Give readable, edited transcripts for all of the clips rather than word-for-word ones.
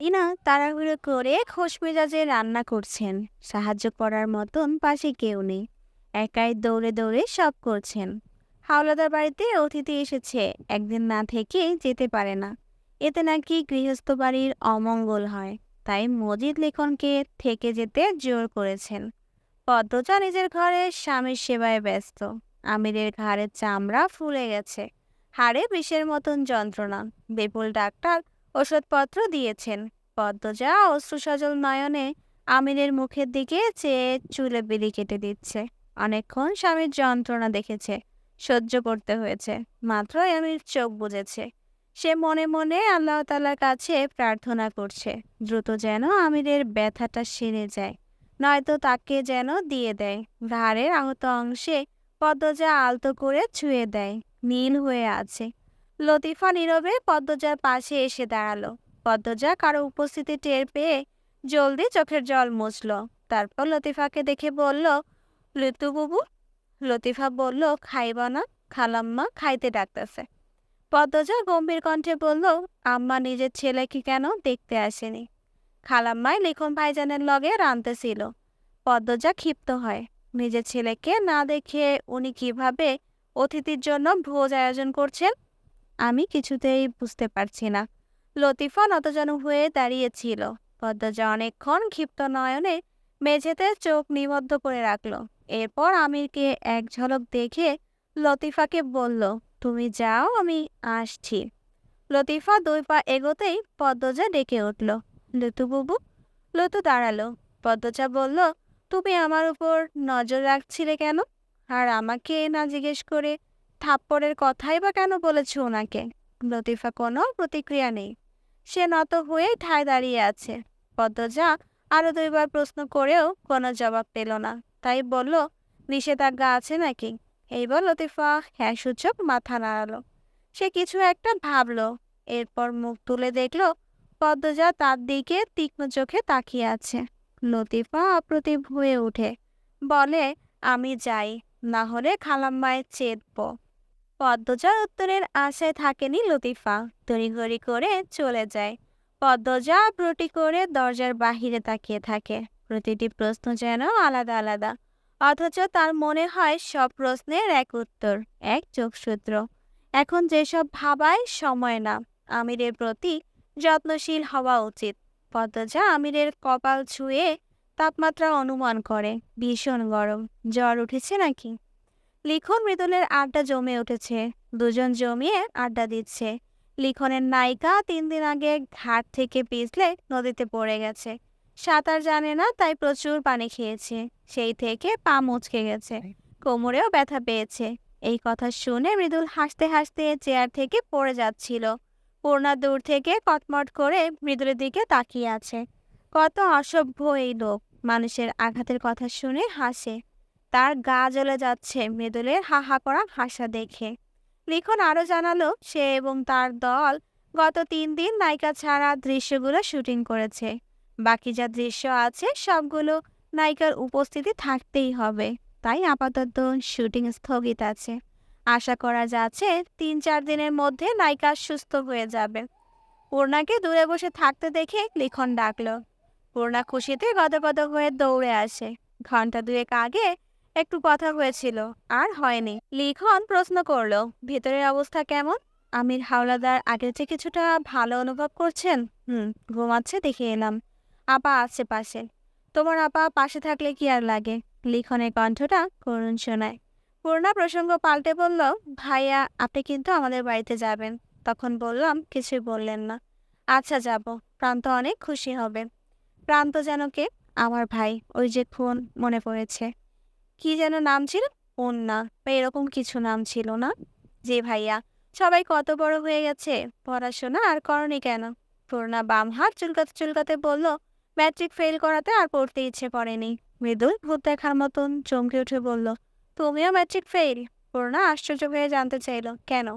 ইনা তাড়াহুড়ো করে খোশ মেজাজে রান্না করছেন। সাহায্য করার মতন পাশে কেউ নেই। একাই দৌড়ে দৌড়ে সব করছেন। হাওলাদার বাড়িতে অতিথি এসেছে, একদিন না থেকে যেতে পারে না। এতে নাকি গৃহস্থ বাড়ির অমঙ্গল হয়। তাই মজিদ লিখনকে থেকে যেতে জোর করেছেন। পদ্মজা নিজের ঘরে স্বামীর সেবায় ব্যস্ত। আমিরের ঘাড়ের চামড়া ফুলে গেছে, হাড়ে বিষের মতন যন্ত্রণা। বিপুল ডাক্তার ওষুধপত্র দিয়েছেন। পদ্মজা অশ্রুসজল নয়নে আমিরের মুখের দিকে চেয়ে চুলে বিলি কেটে দিচ্ছে। অনেকক্ষণ স্বামীর যন্ত্রণা দেখেছে, সহ্য করতে হয়েছে। মাত্রই আমির চোখ বুজেছে। সে মনে মনে আল্লাহ তাআলার কাছে প্রার্থনা করছে, দ্রুত যেন আমিরের ব্যথাটা সেরে যায়, নয়তো তাকে যেন দিয়ে দেয়। ঘাড়ের আহত অংশে পদ্মজা আলতো করে ছুঁয়ে দেয়, নীল হয়ে আছে। লতিফা নীরবে পদ্মজার পাশে এসে দাঁড়ালো। পদ্মজা কারো উপস্থিতি টের পেয়ে জলদি চোখের জল মুছল। তারপর লতিফাকে দেখে বলল, লতু বুবু। লতিফা বলল, খাইবা না? খালাম্মা খাইতে ডাকতেছে। পদ্মজা গম্ভীর কণ্ঠে বলল, আম্মা নিজের ছেলেকে কেন দেখতে আসেনি? খালাম্মাই লিখন ভাইজানের লগে রানতেছিল। পদ্মজা ক্ষিপ্ত হয়। নিজের ছেলেকে না দেখে উনি কিভাবে অতিথির জন্য ভোজ আয়োজন করছেন? আমি কিছুতেই বুঝতে পারছি না। লতিফা নতজানু হয়ে দাঁড়িয়েছিল। পদ্মজা অনেকক্ষণ ক্ষিপ্ত নয়নে মেঝেতে চোখ নিবদ্ধ করে রাখল। এরপর আমিরকে এক ঝলক দেখে লতিফাকে বলল, তুমি যাও, আমি আসছি। লতিফা 2 পা এগোতেই পদ্মজা ডেকে উঠল, লতু বুবু। লতু দাঁড়ালো। পদ্মজা বলল, তুমি আমার উপর নজর রাখছিলে কেন? আর আমাকে না জিজ্ঞেস করে থাপ্পড়ের কথাই বা কেন বলেছ ওনাকে? লতিফা কোনো প্রতিক্রিয়া নেই। সে নত হয়ে ঠায় দাঁড়িয়ে আছে। পদ্মজা আরো 2বার প্রশ্ন করেও কোনো জবাব পেল না। তাই বলল, নিষেধাজ্ঞা আছে নাকি? এইবার লতিফা হ্যাঁ সূচক মাথা নাড়ালো। সে কিছু একটা ভাবলো। এরপর মুখ তুলে দেখল পদ্মজা তার দিকে তীক্ষ্ণ চোখে তাকিয়ে আছে। লতিফা অপ্রতিভ হয়ে ওঠে, বলে, আমি যাই, না হলে খালাম্মায় চেতব। পদ্মজার উত্তরের আশায় থাকেনি লতিফা, তড়িঘড়ি করে চলে যায়। পদ্মজা ব্রুটি করে দরজার বাহিরে তাকিয়ে থাকে। প্রতিটি প্রশ্ন যেন আলাদা আলাদা, অথচ তার মনে হয় সব প্রশ্নের এক উত্তর, এক যোগসূত্র। এখন যেসব ভাবায় সময় না, আমিরের প্রতি যত্নশীল হওয়া উচিত। পদ্মজা আমিরের কপাল ছুঁয়ে তাপমাত্রা অনুমান করে, ভীষণ গরম। জ্বর উঠেছে নাকি? লিখন মৃদুলের আড্ডা জমে উঠেছে। দুজন জমিয়ে আড্ডা দিচ্ছে। লিখনের নায়িকা 3 দিন আগে ঘাট থেকে পিছলে নদীতে পড়ে গেছে। সাঁতার জানে না, তাই প্রচুর পানি খেয়েছে। সেই থেকে পা মুচকে গেছে, কোমরেও ব্যথা পেয়েছে। এই কথা শুনে মৃদুল হাসতে হাসতে চেয়ার থেকে পড়ে যাচ্ছিল। পূর্ণা দূর থেকে কটমট করে মৃদুলের দিকে তাকিয়ে আছে। কত অসভ্য এই লোক, মানুষের আঘাতের কথা শুনে হাসে। তার গা জ্বলে যাচ্ছে মৃদুলের হা হা করা হাসা দেখে। লিখন আরো জানালো, সে এবং তার দল গত 3 দিন নায়িকা ছাড়া দৃশ্যগুলো শুটিং করেছে। বাকি যা দৃশ্য আছে সবগুলো নায়িকার উপস্থিতি থাকতেই হবে। তাই আপাতত শুটিং স্থগিত আছে। আশা করা যাচ্ছে 3-4 দিনের মধ্যে নায়িকা সুস্থ হয়ে যাবে। পূর্ণাকে দূরে বসে থাকতে দেখে লিখন ডাকলো। পূর্ণা খুশিতে গদগদ হয়ে দৌড়ে আসে। ঘন্টা 2 আগে একটু কথা হয়েছিল, আর হয়নি। লিখন প্রশ্ন করলো, ভেতরের অবস্থা কেমন? আমির হাওলাদার আগের চেয়ে কিছুটা ভালো অনুভব করছেন? ঘুমাচ্ছে দেখে এলাম। আপা আছে পাশে। তোমার আপা পাশে থাকলে কি আর লাগে? লিখনের কণ্ঠটা করুণ শোনায়। পূর্ণা প্রসঙ্গ পাল্টে বলল, ভাইয়া আপনি কিন্তু আমাদের বাড়িতে যাবেন। তখন বললাম, কিছুই বললেন না। আচ্ছা যাব, প্রান্ত অনেক খুশি হবে। প্রান্ত যেন কে? আমার ভাই, ওই যে খুন, মনে পড়েছে। কি যেন নাম ছিল? পূর্ণা বা এরকম কিছু নাম ছিল না? জি ভাইয়া। সবাই কত বড় হয়ে গেছে, পড়াশোনা আর করনি কেন? পূর্ণা বাম হাত চুলকাতে চুলকাতে বলল, ম্যাট্রিক ফেল করাতে আর পড়তে ইচ্ছে করেনি। মৃদুল ভূত দেখার মতন চমকে উঠে বলল, তুমিও ম্যাট্রিক ফেল? পূর্ণা আশ্চর্য হয়ে জানতে চাইল, কেন,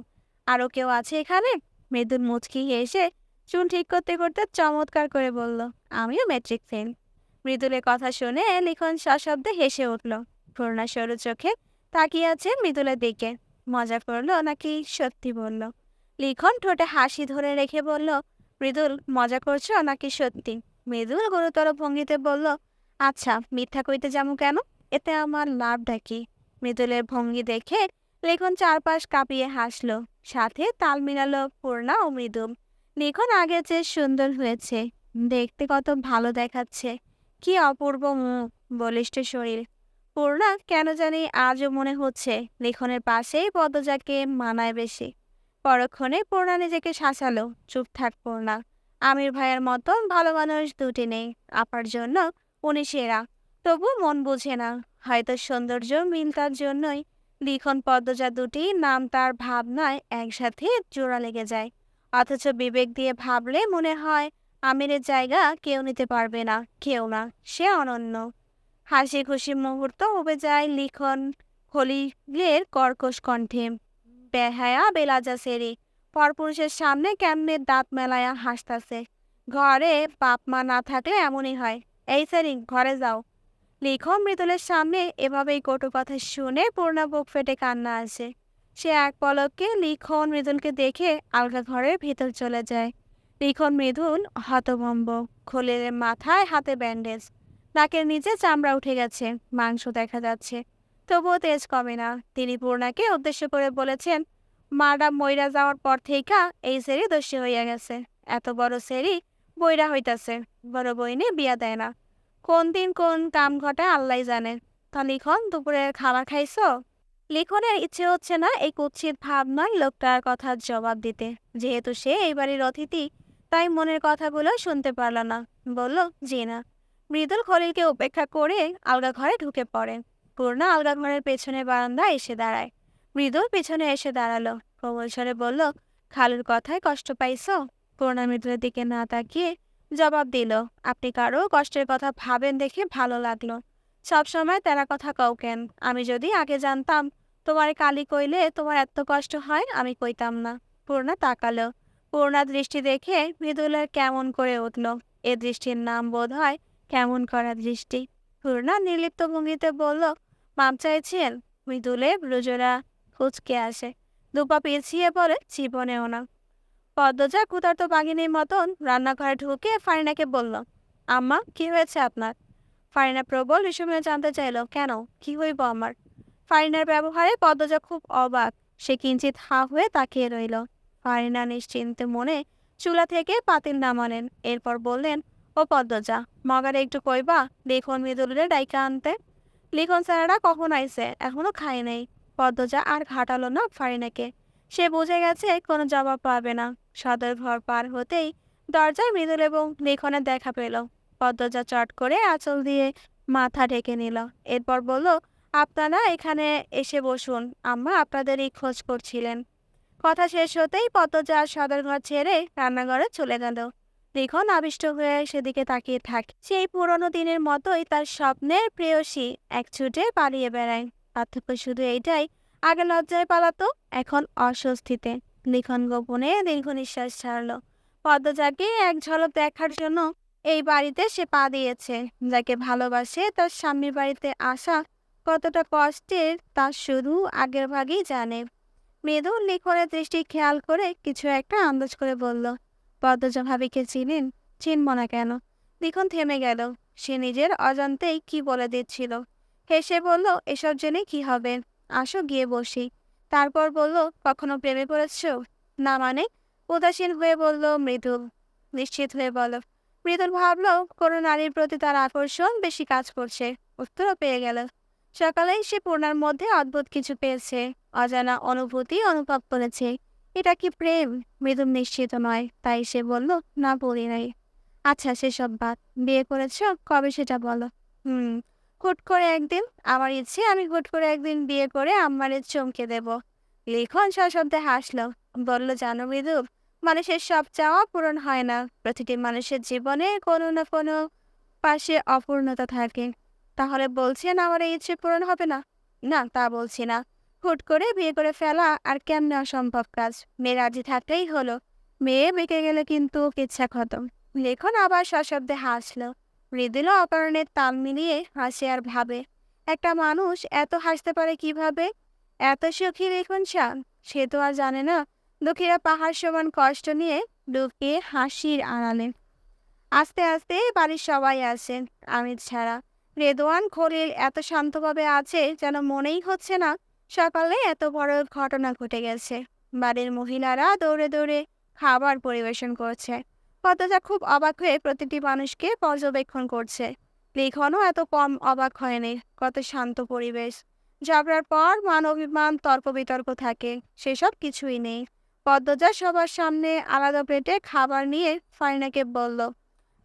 আরো কেউ আছে এখানে? মৃদুল মুচকি হেসে চুল ঠিক করতে করতে চমৎকার করে বলল, আমিও ম্যাট্রিক ফেল। মৃদুলের কথা শুনে লিখন সশব্দে হেসে উঠল। পূর্ণা সরু চোখে তাকিয়ে আছে মৃদুলের দিকে। মজা করলো নাকি সত্যি বলল? লিখন ঠোঁটে হাসি ধরে রেখে বলল, মৃদুল, মজা করছো নাকি সত্যি? মৃদুল গুরুতর ভঙ্গিতে বলল, আচ্ছা মিথ্যা কইতে যাবো কেন? এতে আমার লাভটা কি? মৃদুলের ভঙ্গি দেখে লিখন চারপাশ কাঁপিয়ে হাসলো। সাথে তাল মিলালো পূর্ণা ও মৃদুল। লিখন আগের চেয়ে সুন্দর হয়েছে, দেখতে কত ভালো দেখাচ্ছে। কি অপূর্ব মুখ, বলিষ্ঠ শরীর। পূর্ণা কেন জানি আজও মনে হচ্ছে লিখনের পাশেই পদ্মজাকে মানায় বেশি। পরক্ষণে পূর্ণা নিজেকে শাসালো, চুপ থাক পূর্ণা, আমির ভাইয়ের মতন ভালো মানুষ দুটি নেই, আপার জন্য উনি সেরা। তবু মন বুঝে না, হয়তো সৌন্দর্য মিলতার জন্যই লিখন পদ্মজা দুটি নাম তার ভাবনায় একসাথে জোড়া লেগে যায়। অথচ বিবেক দিয়ে ভাবলে মনে হয় আমিরের জায়গা কেউ নিতে পারবে না, কেউ না, সে অনন্য। হাসি খুশি মুহূর্ত উবে যায় লিখন খলিলের কর্কশ কণ্ঠে। বেহায়া বেলাজা সেরি পরপুরুষের সামনে কেমনে দাঁত মেলায়া হাসতাছে। ঘরে বাপ মা না থাকলে এমনই হয়। এই সেরি, ঘরে যাও। লিখন মৃদুলের সামনে এভাবেই কটু কথা শুনে পূর্ণা বুক ফেটে কান্না আসে। সে এক পলকে লিখন মৃদুলকে দেখে আলগা ঘরের ভিতর চলে যায়। লিখন মৃদুল হতভম্ব। খলিলের মাথায় হাতে ব্যান্ডেজ, নাকের নিচে চামড়া উঠে গেছে, মাংস দেখা যাচ্ছে, তবুও তেজ কমে না। তিনি পূর্ণাকে উদ্দেশ্য করে বলেছেন, মাডাম মইরা যাওয়ার পর থেইকা এই সেরি দস্যি হইয়া গেছে। এত বড় সেরি বইরা হইতাছে, বড় বইনে বিয়া দেয় না। কোন দিন কোন কাম ঘটায় আল্লাহ জানে। তা লিখন, দুপুরের খাবার খাইছো? লিখনের ইচ্ছে হচ্ছে না এই কুৎসিত ভাবনায় লোকটার কথার জবাব দিতে। যেহেতু সে এই বাড়ির অতিথি, তাই মনের কথাগুলো শুনতে পারল না। বলল, জি না। মৃদুল খলিলকে উপেক্ষা করে আলগা ঘরে ঢুকে পড়ে। পূর্ণা আলগা ঘরের পেছনে বারান্দায় এসে দাঁড়ায়। মৃদুল পেছনে এসে দাঁড়ালো, কোমল স্বরে বলল, খালুর কথায় কষ্ট পাইছো? পূর্ণা মৃদুলের দিকে না তাকিয়ে জবাব দিল, আপনি কারো কষ্টের কথা ভাবেন দেখে ভালো লাগলো। সবসময় তেরা কথা কও কেন? আমি যদি আগে জানতাম তোমার কালি কইলে তোমার এত কষ্ট হয়, আমি কইতাম না। পূর্ণা তাকালো। পূর্ণার দৃষ্টি দেখে মৃদুলের কেমন করে উঠল। এ দৃষ্টির নাম বোধ হয় কেমন করা দৃষ্টি। পূর্ণা নির্লিপ্ত ভঙ্গিতে বলল, মাপ চাইছেন? মৃদুলের ব্রুজরা কুচকে আসে। দুপা পিছিয়ে বলে, জীবনেও না। পদ্মজা ক্ষুধার্ত বাঘিনীর মতন রান্নাঘরে ঢুকে ফারিনাকে বলল, আম্মা কি হয়েছে আপনার? ফারিনা প্রবল বিষমে জানতে চাইল, কেন, কি হইব আমার? ফারিনার ব্যবহারে পদ্মজা খুব অবাক। সে কিঞ্চিত হা হয়ে তাকিয়ে রইল। ফারিনা নিশ্চিন্ত মনে চুলা থেকে পাতিল নামালেন। এরপর বললেন, ও পদ্মজা, মগারে একটু কইবা লিখন মৃদুলের ডাইকা আনতে। লিখন স্যারেরা কখন আইছে, এখনো খায় নেই। পদ্মজা আর ঘাটালো না ফারিনাকে। সে বুঝে গেছে কোনো জবাব পাবে না। সদর ঘর পার হতেই দরজায় মৃদুল এবং লিখনের দেখা পেল। পদ্মজা চট করে আঁচল দিয়ে মাথা ঢেকে নিল। এরপর বলল, আপনারা এখানে এসে বসুন, আম্মা আপনাদেরই খোঁজ করছিলেন। কথা শেষ হতেই পদ্মজা সদর ঘর ছেড়ে রান্নাঘরে চলে গেল। লিখন আবিষ্ট হয়ে সেদিকে তাকিয়ে থাকে। সেই পুরনো দিনের মতোই তার স্বপ্নের প্রেয়সী এক ছুটে পালিয়ে বেড়ায়। পার্থক্য শুধু এইটাই, আগে লজ্জায় পালাতো, এখন অস্বস্তিতে। লিখন গোপনে দীর্ঘ নিঃশ্বাস ছাড়ল। পদ্মজাকে এক ঝলক দেখার জন্য এই বাড়িতে সে পা দিয়েছে। যাকে ভালোবাসে তার স্বামীর বাড়িতে আসা কতটা কষ্টের তা শুধু আগের ভাগেই জানে। মৃদু লিখনের দৃষ্টি খেয়াল করে কিছু একটা আন্দাজ করে বলল, পদ্মজা ভাবিকে চিনেন? চিনব না কেন? লিখন থেমে গেল। সে নিজের অজান্তেই কি বলে দিচ্ছিল। হেসে বলল, এসব জেনে কি হবে, আসো গিয়ে বসি। তারপর বলল, কখনো প্রেমে পড়েছ? না মানে? উদাসীন হয়ে বলল মৃদুল। নিশ্চিত হয়ে বলো। মৃদুল ভাবল কোনো নারীর প্রতি তার আকর্ষণ বেশি কাজ করছে। উত্তরও পেয়ে গেল। সকালেই সে পূর্ণার মধ্যে অদ্ভুত কিছু পেয়েছে, অজানা অনুভূতি অনুভব করেছে। এটা কি প্রেম? মৃদুল নিশ্চিত নয়, তাই সে বলল, না বলি নাই। আচ্ছা সেসব বাদ, বিয়ে করেছ, কবে সেটা বলো। হুম, হুট করে একদিন। আমার ইচ্ছে আমি হুট করে একদিন বিয়ে করে আম্মারে চমকে দেব। লিখন সশব্দে হাসলো, বলল, জানো মৃদুল, মানুষের সব চাওয়া পূরণ হয় না। প্রতিটি মানুষের জীবনে কোনো না কোনো পাশে অপূর্ণতা থাকে। তাহলে বলছেন আমার এই ইচ্ছে পূরণ হবে না? না, তা বলছি না। হুট করে বিয়ে করে ফেলা আর কেমনে অসম্ভব কাজ। মেয়ে রাজি থাকলেই হলো। মেয়ে বেঁকে গেলে কিন্তু ইচ্ছা খতম। লেখন আবার সশব্দে হাসলো। মৃদুল অপরণের তাল মিলিয়ে হাসে আর ভাবে, একটা মানুষ এত হাসতে পারে কিভাবে? এত সুখী লেখন শান। সে তো আর জানে না দুঃখীরা পাহাড় সমান কষ্ট নিয়ে লুকিয়ে হাসির আড়ালে। আস্তে আস্তে বাড়ির সবাই আসে, আমির ছাড়া। রেদওয়ান খলিল এত শান্তভাবে আছে যেন মনেই হচ্ছে না সকালে এত বড় ঘটনা ঘটে গেছে। বাড়ির মহিলারা দৌড়ে দৌড়ে খাবার পরিবেশন করছে। পদ্মজা খুব অবাক হয়ে প্রতিটি মানুষকে পর্যবেক্ষণ করছে। লিখনও এত কম অবাক হয়নি। কত শান্ত পরিবেশ। ঝগড়ার পর মান অভিমান তর্ক বিতর্ক থাকে, সেসব কিছুই নেই। পদ্মজা সবার সামনে আলাদা প্লেটে খাবার নিয়ে ফারিনাকে বলল,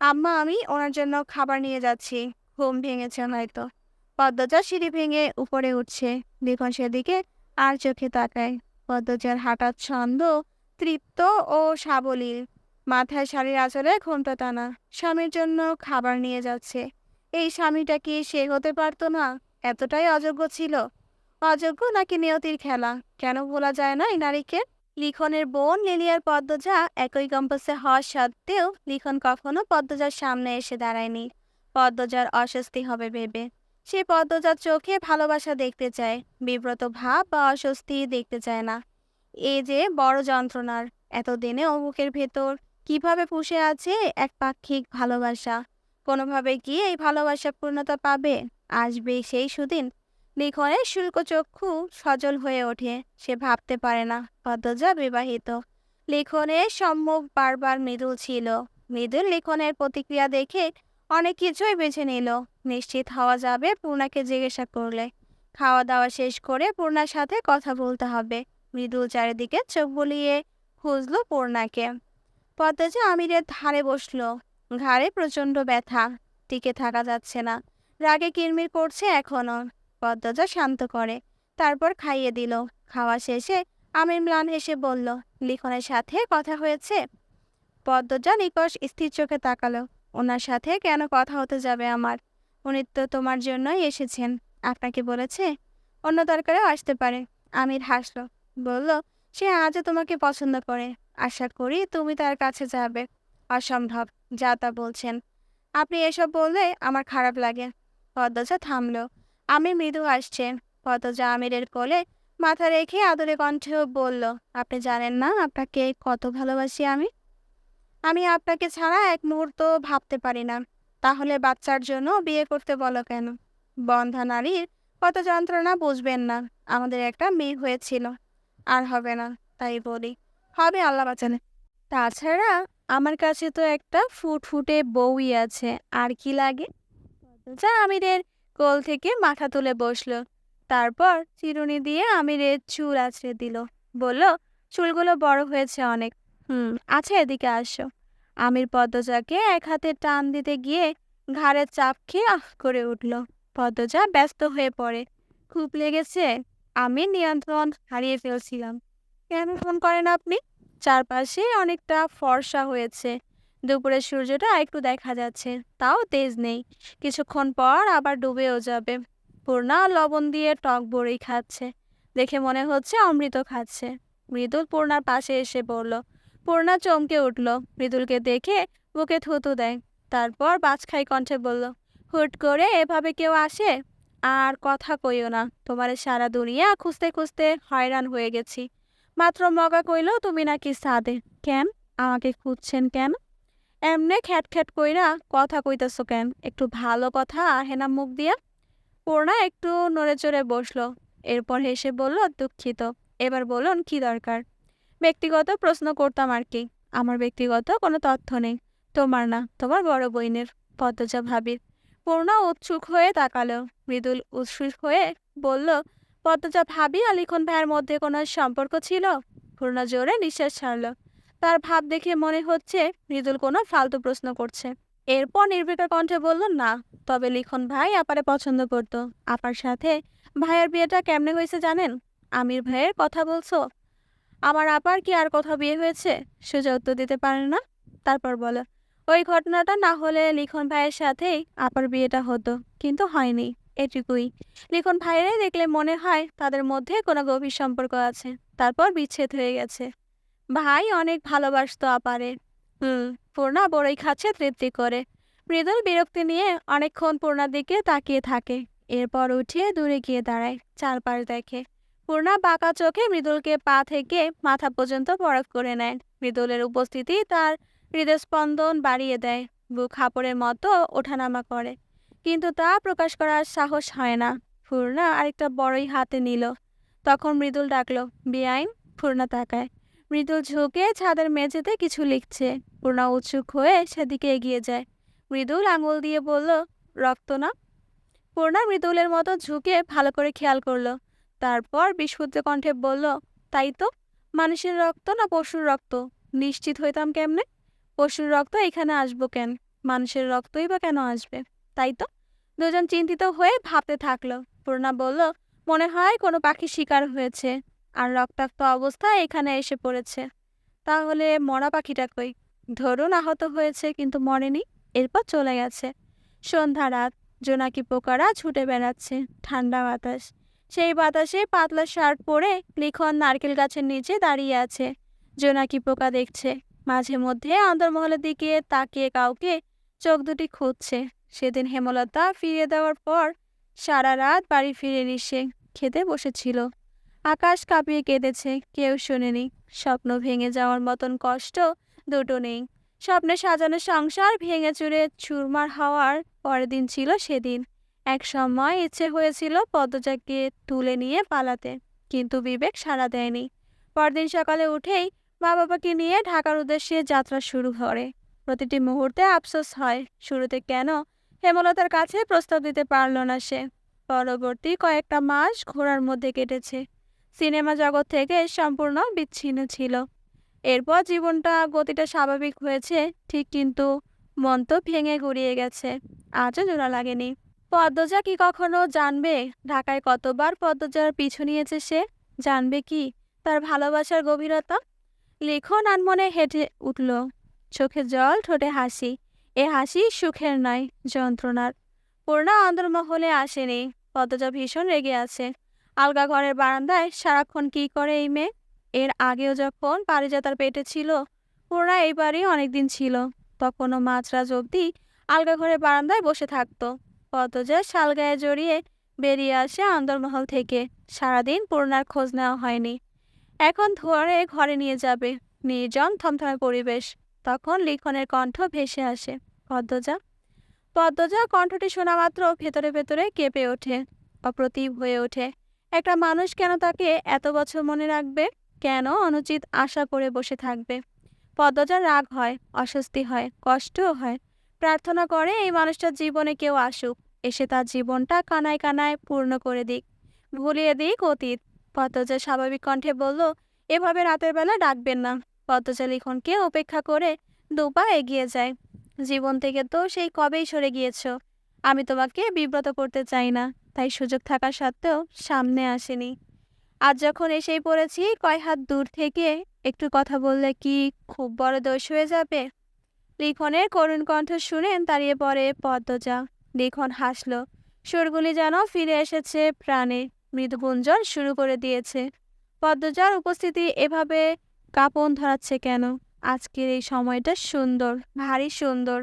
আম্মা, আমি ওনার জন্য খাবার নিয়ে যাচ্ছি। ঘুম ভেঙেছে হয়তো। পদ্মজা সিঁড়ি ভেঙে উপরে উঠছে। লিখন সেদিকে আর চোখে তাকায়। পদ্মজার হাঁটার ছন্দ তৃপ্ত ও সাবলীল। মাথায় শাড়ির আঁচলে ঘোমটা টানা। স্বামীর জন্য খাবার নিয়ে যাচ্ছে। এই স্বামীটা কি সে হতে পারতো না? এতটাই অযোগ্য ছিল? অযোগ্য নাকি নিয়তির খেলা? কেন ভোলা যায় না এই নারীকে? লিখনের বোন লিলিয়ার পদ্মজা একই ক্যাম্পাসে হওয়া সত্ত্বেও লিখন কখনো পদ্মজার সামনে এসে দাঁড়ায়নি, পদ্মজার অস্বস্তি হবে ভেবে। সে পদ্মজার চোখে ভালোবাসা দেখতে চায়, বিব্রত ভাব বা অস্বস্তি দেখতে চায় না। এই যে বড় যন্ত্রণার, এতদিনে অমুকের ভেতর কিভাবে পুষে আছে এক পাক্ষিক ভালোবাসা। কোনোভাবে কি এই ভালোবাসা পূর্ণতা পাবে? আসবে সেই সুদিন। লিখনের শুল্ক চক্ষু সজল হয়ে ওঠে। সে ভাবতে পারে না পদ্মজা বিবাহিত। লিখনের সম্মুখ বারবার মৃদুল ছিল। মৃদুল লিখনের প্রতিক্রিয়া দেখে অনেক কিছুই বেছে নিল। নিশ্চিত হওয়া যাবে পূর্ণাকে জিজ্ঞাসা করলে। খাওয়া দাওয়া শেষ করে পূর্ণার সাথে কথা বলতে হবে। মৃদুল চারিদিকে চোখ বুলিয়ে খুঁজলো পূর্ণাকে। পদ্মজা আমিরের ধারে বসলো। ঘাড়ে প্রচন্ড ব্যথা, টিকে থাকা যাচ্ছে না। রাগে কিরমির করছে এখনো। পদ্মজা শান্ত করে, তারপর খাইয়ে দিল। খাওয়া শেষে আমির ম্লান হেসে বলল, লিখনের সাথে কথা হয়েছে? পদ্মজা নিকষ স্থির চোখে তাকালো। ওনার সাথে কেন কথা হতে যাবে আমার? উনি তো তোমার জন্যই এসেছেন। আপনাকে বলেছে? অন্য দরকারেও আসতে পারে। আমির হাসলো, বলল, সে আজও তোমাকে পছন্দ করে। আশা করি তুমি তার কাছে যাবে। অসম্ভব, যা তা বলছেন। আপনি এসব বললে আমার খারাপ লাগে। পদ্মজা থামলো। আমির মৃদু আসছে। পদ্মজা আমিরের কোলে মাথা রেখে আদরে কণ্ঠেও বলল, আপনি জানেন না আপনাকে কত ভালোবাসি আমি। আমি আপনাকে ছাড়া এক মুহূর্ত ভাবতে পারি না। তাহলে বাচ্চার জন্য বিয়ে করতে বলো কেন? বন্ধা নারীর কত যন্ত্রণা বুঝবেন না। আমাদের একটা মেয়ে হয়েছিল, আর হবে না, তাই বলি। হবে আল্লাহ বাঁচালে। তাছাড়া আমার কাছে তো একটা ফুটফুটে বউই আছে, আর কি লাগে? যা আমিরের কোল থেকে মাথা তুলে বসলো। তারপর চিরুনি দিয়ে আমিরের চুল আঁচড়ে দিল। বলল, চুলগুলো বড় হয়েছে অনেক। আচ্ছা, এদিকে আসো। আমির পদ্মজাকে এক হাতে টান দিতে গিয়ে ঘাড়ে চাপ খেয়ে আহ করে উঠল। পদ্মজা ব্যস্ত হয়ে পড়ে। খুব লেগেছে? আমি নিয়ন্ত্রণ হারিয়ে ফেলছিলাম। কেন ফোন করেন আপনি? চারপাশে অনেকটা ফর্সা হয়েছে। দুপুরের সূর্যটা একটু দেখা যাচ্ছে, তাও তেজ নেই। কিছুক্ষণ পর আবার ডুবেও যাবে। পূর্ণা লবণ দিয়ে টক বড়ি খাচ্ছে। দেখে মনে হচ্ছে অমৃত খাচ্ছে। মৃদুল পূর্ণার পাশে এসে বলল। পূর্ণা চমকে উঠল। মৃদুলকে দেখে বুকে থুতু দেয়। তারপর বাজখাই কণ্ঠে বলল, হুট করে এভাবে কেউ আসে? আর কথা কইও না। তোমার সারা দুনিয়া খুঁজতে খুঁজতে হয়রান হয়ে গেছি। মাত্র মগা কইল তুমি নাকি সাদে। কেন আমাকে খুঁজছেন কেন? এমনে খ্যাট খ্যাট কইরা কথা কইতেছ কেন? একটু ভালো কথা আহে না মুখ দিয়া? পূর্ণা একটু নড়ে চড়ে বসলো। এরপর হেসে বলল, দুঃখিত। এবার বলুন কি দরকার? ব্যক্তিগত প্রশ্ন করতাম আর কি। আমার ব্যক্তিগত কোনো তথ্য নেই। তোমার না, তোমার বড় বইনের, পদ্মজা ভাবির। পূর্ণা উৎসুক হয়ে তাকালো। মৃদুল উৎসুক হয়ে বলল, পদ্মজা ভাবি আর লিখন ভাইয়ের মধ্যে কোনো সম্পর্ক ছিল? পূর্ণা জোরে নিঃশ্বাস ছাড়ল। তার ভাব দেখে মনে হচ্ছে মৃদুল কোনো ফালতু প্রশ্ন করছে। এরপর নির্বিকার কণ্ঠে বলল, না, তবে লিখন ভাই আপারে পছন্দ করত। আপার সাথে ভাইয়ের বিয়েটা কেমনে হয়েছে জানেন? আমির ভাইয়ের কথা বলছো? আমার আপার কি আর কোথাও বিয়ে হয়েছে? সোজা উত্তর দিতে পারে না। তারপর বলো, ওই ঘটনাটা না হলে লিখন ভাইয়ের সাথেই আপার বিয়েটা হতো, কিন্তু হয়নি, এটুকুই। লিখন ভাইয়েরাই দেখলে মনে হয় তাদের মধ্যে কোনো গভীর সম্পর্ক আছে, তারপর বিচ্ছেদ হয়ে গেছে। ভাই অনেক ভালোবাসতো আপারে। পূর্ণা বড়ই খাচ্ছে তৃপ্তি করে। মৃদুল বিরক্তি নিয়ে অনেকক্ষণ পূর্ণার দিকে তাকিয়ে থাকে। এরপর উঠে দূরে গিয়ে দাঁড়ায়, চারপাশ দেখে। পূর্ণা বাঁকা চোখে মৃদুলকে পা থেকে মাথা পর্যন্ত পরখ করে নেয়। মৃদুলের উপস্থিতি তার হৃদস্পন্দন বাড়িয়ে দেয়, বুক হাঁপড়ের মতো ওঠানামা করে, কিন্তু তা প্রকাশ করার সাহস হয় না। পূর্ণা আরেকটা বড়ই হাতে নিল। তখন মৃদুল ডাকলো, বেআইন। পূর্ণা তাকায়। মৃদুল ঝুঁকে ছাদের মেঝেতে কিছু লিখছে। পূর্ণা উৎসুক হয়ে সেদিকে এগিয়ে যায়। মৃদুল আঙুল দিয়ে বলল, রক্ত না? পূর্ণা মৃদুলের মতো ঝুঁকে ভালো করে খেয়াল করলো। তারপর বিস্ফুট কণ্ঠে বলল, তাই তো। মানুষের রক্ত না পশুর রক্ত? নিশ্চিত হইতাম কেমনে? পশুর রক্ত এখানে আসবো কেন? মানুষের রক্তই বা কেন আসবে? তাই তো। দুজন চিন্তিত হয়ে ভাবতে থাকলো। পূর্ণা বলল, মনে হয় কোনো পাখি শিকার হয়েছে আর রক্তাক্ত অবস্থায় এখানে এসে পড়েছে। তাহলে মরা পাখিটা কই? ধরুন আহত হয়েছে কিন্তু মরেনি, এরপর চলে গেছে। সন্ধ্যা রাত, জোনাকি পোকারা ছুটে বেড়াচ্ছে। ঠান্ডা বাতাস, সেই বাতাসে পাতলা শার্ট পরে লিখন নারকেল গাছের নিচে দাঁড়িয়ে আছে। জোনাকি পোকা দেখছে, মাঝে মধ্যে অন্দরমহলের দিকে তাকিয়ে কাউকে চোখ দুটি খুঁজছে। সেদিন হেমলতা ফিরিয়ে দেওয়ার পর সারা রাত বাড়ি ফিরেনি সে। খেতে বসেছিল, আকাশ কাঁপিয়ে কেঁদেছে, কেউ শোনেনি। স্বপ্ন ভেঙে যাওয়ার মতন কষ্ট দুটো নেই। স্বপ্নে সাজানো সংসার ভেঙে চুরে চুরমার হওয়ার পরের দিন ছিল সেদিন। এক সময় ইচ্ছে হয়েছিল পদ্মজাকে তুলে নিয়ে পালাতে, কিন্তু বিবেক সাড়া দেয়নি। পরদিন সকালে উঠেই মা বাবাকে নিয়ে ঢাকার উদ্দেশ্যে যাত্রা শুরু করে। প্রতিটি মুহূর্তে আফসোস হয়, শুরুতে কেন হেমলতার কাছে প্রস্তাব দিতে পারল না সে। পরবর্তী কয়েকটা মাস ঘোরার মধ্যে কেটেছে। সিনেমা জগৎ থেকে সম্পূর্ণ বিচ্ছিন্ন ছিল। এরপর জীবনটা গতিটা স্বাভাবিক হয়েছে ঠিক, কিন্তু মন তো ভেঙে গুড়িয়ে গেছে। আজও জোড়া লাগেনি। পদ্মজা কি কখনো জানবে ঢাকায় কতবার পদ্মজার পিছু নিয়েছে সে? জানবে কি তার ভালোবাসার গভীরতা? লিখন আনমনে হেঁটে উঠল, চোখে জল, ঠোঁটে হাসি। এ হাসি সুখের নয়, যন্ত্রণার। পূর্ণা অন্দরমহলে আসেনি। পদ্মজা ভীষণ রেগে আছে। আলগা ঘরের বারান্দায় সারাক্ষণ কি করে এই মেয়ে? এর আগেও যখন পারিজাতার পেটে ছিল, পূর্ণা এই বাড়ি অনেকদিন ছিল, তখনও মাঝরাত অবধি আলগা ঘরের বারান্দায় বসে থাকতো। পদ্মজা শাল গায়ে জড়িয়ে বেরিয়ে আসে অন্দরমহল থেকে। সারাদিন পূর্ণার খোঁজ নেওয়া হয়নি। এখন ধরে ঘরে নিয়ে যাবে। নির্জন থমথমে পরিবেশ। তখন লিখনের কণ্ঠ ভেসে আসে, পদ্মজা। পদ্মজা কণ্ঠটি শোনা মাত্র ভেতরে ভেতরে কেঁপে ওঠে, অপ্রতিভ হয়ে ওঠে। একটা মানুষ কেন তাকে এত বছর মনে রাখবে? কেন অনুচিত আশা করে বসে থাকবে? পদ্মজার রাগ হয়, অস্বস্তি হয়, কষ্টও হয়। প্রার্থনা করে এই মানুষটার জীবনে কেউ আসুক, এসে তার জীবনটা কানায় কানায় পূর্ণ করে দিক, ভুলিয়ে দিক অতীত। পদ্মজা স্বাভাবিক কণ্ঠে বলল, এভাবে রাতের বেলা ডাকবেন না। পদ্মজা লিখনকে উপেক্ষা করে দুপা এগিয়ে যায়। জীবন থেকে তো সেই কবেই সরে গিয়েছ। আমি তোমাকে বিব্রত করতে চাই না, তাই সুযোগ থাকা সত্ত্বেও সামনে আসেনি। আজ যখন এসেই পড়েছি, কয় হাত দূর থেকে একটু কথা বললে কি খুব বড় দোষ হয়ে যাবে? লিখনের করুণ কণ্ঠ শুনে দাঁড়িয়ে পড়ে পদ্মজা। লিখন হাসল, সুরগুলি যেন ফিরে এসেছে প্রাণে, মৃদু গুঞ্জন শুরু করে দিয়েছে। পদ্মজার উপস্থিতি এভাবে কাঁপন ধরাচ্ছে কেন? আজকের এই সময়টা সুন্দর, ভারী সুন্দর।